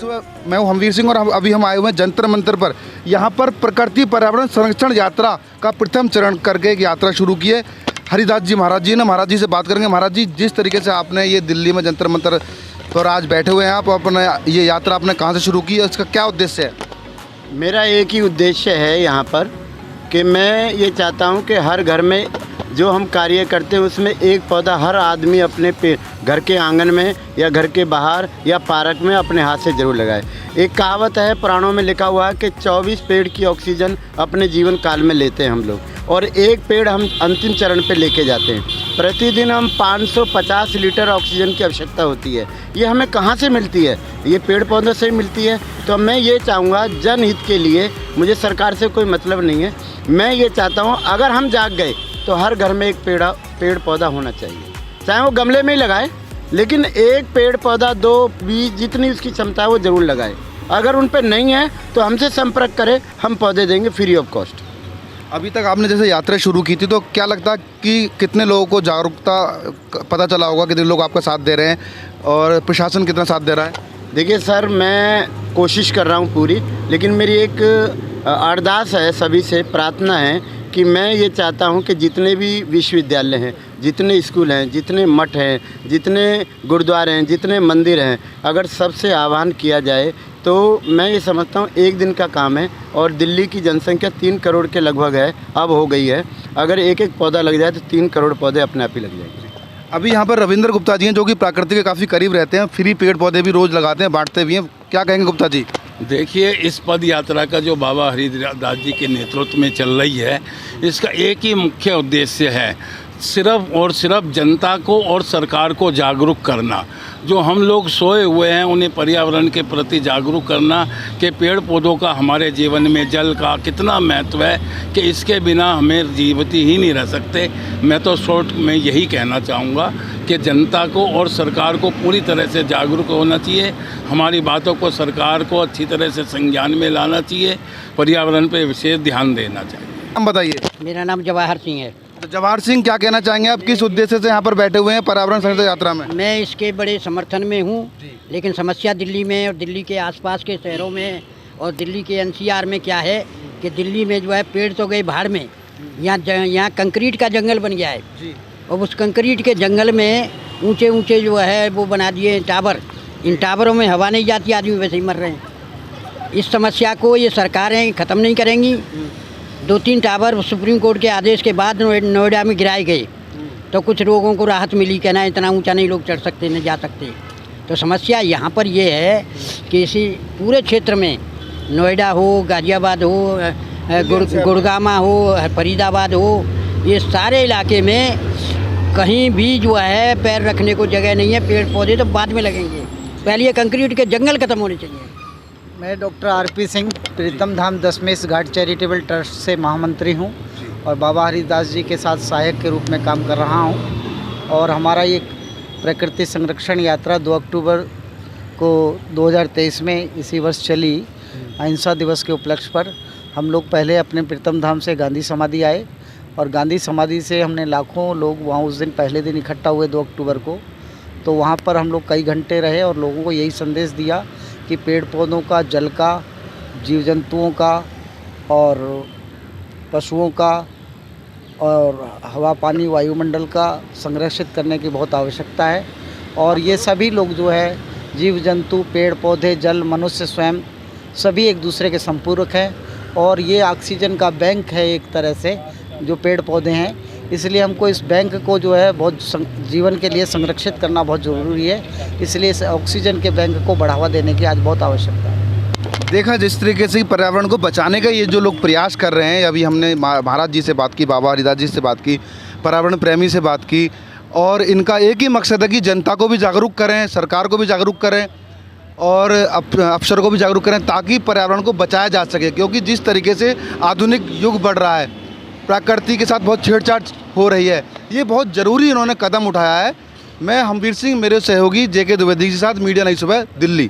सुबह। मैं हूं हमवीर सिंह और अभी हम आए हुए हैं जंतर मंतर पर। यहाँ पर प्रकृति पर्यावरण संरक्षण यात्रा का प्रथम चरण करके एक यात्रा शुरू की है हरिदास जी महाराज जी ने। महाराज जी से बात करेंगे। महाराज जी, जिस तरीके से आपने ये दिल्ली में जंतर मंतर पर आज बैठे हुए हैं, आप अपने ये यात्रा आपने कहाँ से शुरू की है, इसका क्या उद्देश्य है? मेरा एक ही उद्देश्य है यहाँ पर कि मैं ये चाहता हूँ कि हर घर में जो हम कार्य करते हैं उसमें एक पौधा हर आदमी अपने घर के आंगन में या घर के बाहर या पार्क में अपने हाथ से ज़रूर लगाए। एक कहावत है, पुराणों में लिखा हुआ है कि 24 पेड़ की ऑक्सीजन अपने जीवन काल में लेते हैं हम लोग, और एक पेड़ हम अंतिम चरण पे लेके जाते हैं। प्रतिदिन हम 550 लीटर ऑक्सीजन की आवश्यकता होती है। ये हमें कहाँ से मिलती है? ये पेड़ पौधों से मिलती है। तो मैं ये चाहूँगा जनहित के लिए, मुझे सरकार से कोई मतलब नहीं है, मैं ये चाहता हूँ अगर हम जाग गए तो हर घर में एक पेड़ पौधा होना चाहिए, चाहे वो गमले में ही लगाए, लेकिन एक पेड़ पौधा 2 बीज जितनी उसकी क्षमता है वो ज़रूर लगाए। अगर उन पर नहीं है तो हमसे संपर्क करें, हम पौधे देंगे फ्री ऑफ कॉस्ट। अभी तक आपने जैसे यात्रा शुरू की थी, तो क्या लगता है कि कितने लोगों को जागरूकता पता चला होगा, कितने लोग आपका साथ दे रहे हैं और प्रशासन कितना साथ दे रहा है? देखिए सर, मैं कोशिश कर रहा हूँ पूरी, लेकिन मेरी एक अरदास है, सभी से प्रार्थना है कि मैं ये चाहता हूँ कि जितने भी विश्वविद्यालय हैं, जितने स्कूल हैं, जितने मठ हैं, जितने गुरुद्वारे हैं, जितने मंदिर हैं, अगर सबसे आह्वान किया जाए तो मैं ये समझता हूँ एक दिन का काम है। और दिल्ली की जनसंख्या 3 करोड़ के लगभग है, अब हो गई है। अगर एक एक पौधा लग जाए तो 3 करोड़ पौधे अपने आप ही लग जाएंगे। अभी यहाँ पर रविंद्र गुप्ता जी हैं, जो कि प्रकृति के काफ़ी करीब रहते हैं, फ्री पेड़ पौधे भी रोज़ लगाते हैं, बांटते भी हैं। क्या कहेंगे गुप्ता जी? देखिए, इस पद यात्रा का जो बाबा हरिदास जी के नेतृत्व में चल रही है, इसका एक ही मुख्य उद्देश्य है, सिर्फ और सिर्फ जनता को और सरकार को जागरूक करना। जो हम लोग सोए हुए हैं उन्हें पर्यावरण के प्रति जागरूक करना कि पेड़ पौधों का हमारे जीवन में जल का कितना महत्व है, कि इसके बिना हमें जीवित ही नहीं रह सकते। मैं तो शॉर्ट में यही कहना चाहूँगा कि जनता को और सरकार को पूरी तरह से जागरूक होना चाहिए। हमारी बातों को सरकार को अच्छी तरह से संज्ञान में लाना चाहिए, पर्यावरण पर विशेष ध्यान देना चाहिए। हम बताइए। मेरा नाम जवाहर सिंह है। तो जवाहर सिंह, क्या कहना चाहेंगे आप, किस उद्देश्य से यहाँ पर बैठे हुए हैं पर्यावरण संरक्षण यात्रा में? मैं इसके बड़े समर्थन में हूँ, लेकिन समस्या दिल्ली में और दिल्ली के आसपास के शहरों में और दिल्ली के NCR में क्या है कि दिल्ली में जो है पेड़ तो गए भाड़ में, यहाँ कंक्रीट का जंगल बन गया है। और उस कंक्रीट के जंगल में ऊंचे ऊंचे जो है वो बना दिए टावर। इन टावरों में हवा नहीं जाती, आदमी वैसे ही मर रहे हैं। इस समस्या को ये सरकारें ख़त्म नहीं करेंगी। 2-3 टावर सुप्रीम कोर्ट के आदेश के बाद नोएडा में गिराए गए, तो कुछ लोगों को राहत मिली, कहना इतना ऊंचा नहीं लोग चढ़ सकते, नहीं जा सकते। तो समस्या यहाँ पर ये है कि इसी पूरे क्षेत्र में, नोएडा हो, गाज़ियाबाद हो, गुड़गामा हो, फरीदाबाद हो, ये सारे इलाके में कहीं भी जो है पैर रखने को जगह नहीं है। पेड़ पौधे तो बाद में लगेंगे, पहले ये कंक्रीट के जंगल खत्म होने चाहिए। मैं डॉक्टर RP सिंह, प्रीतम धाम दशमेश घाट चैरिटेबल ट्रस्ट से महामंत्री हूं और बाबा हरिदास जी के साथ सहायक के रूप में काम कर रहा हूं। और हमारा ये प्रकृति संरक्षण यात्रा 2 अक्टूबर को 2023 में इसी वर्ष चली। अहिंसा दिवस के उपलक्ष्य पर हम लोग पहले अपने प्रीतम धाम से गांधी समाधि आए, और गांधी समाधि से हमने लाखों लोग वहाँ उस दिन पहले दिन इकट्ठा हुए 2 अक्टूबर को। तो वहाँ पर हम लोग कई घंटे रहे और लोगों को यही संदेश दिया कि पेड़ पौधों का, जल का, जीव जंतुओं का और पशुओं का और हवा पानी वायुमंडल का संरक्षित करने की बहुत आवश्यकता है। और ये सभी लोग जो है, जीव जंतु, पेड़ पौधे, जल, मनुष्य स्वयं, सभी एक दूसरे के संपूरक हैं। और ये ऑक्सीजन का बैंक है एक तरह से, जो पेड़ पौधे हैं। इसलिए हमको इस बैंक को जो है बहुत जीवन के लिए संरक्षित करना बहुत ज़रूरी है। इसलिए इस ऑक्सीजन के बैंक को बढ़ावा देने की आज बहुत आवश्यकता है। देखा जिस तरीके से पर्यावरण को बचाने का ये जो लोग प्रयास कर रहे हैं, अभी हमने महाराज जी से बात की, बाबा हरिदास जी से बात की, पर्यावरण प्रेमी से बात की, और इनका एक ही मकसद है कि जनता को भी जागरूक करें, सरकार को भी जागरूक करें और अफसर को भी जागरूक करें, ताकि पर्यावरण को बचाया जा सके। क्योंकि जिस तरीके से आधुनिक युग बढ़ रहा है, प्रकृति के साथ बहुत छेड़छाड़ हो रही है, ये बहुत ज़रूरी इन्होंने कदम उठाया है। मैं हमवीर सिंह, मेरे सहयोगी JK द्विवेदी के साथ, मीडिया नई सुबह, दिल्ली।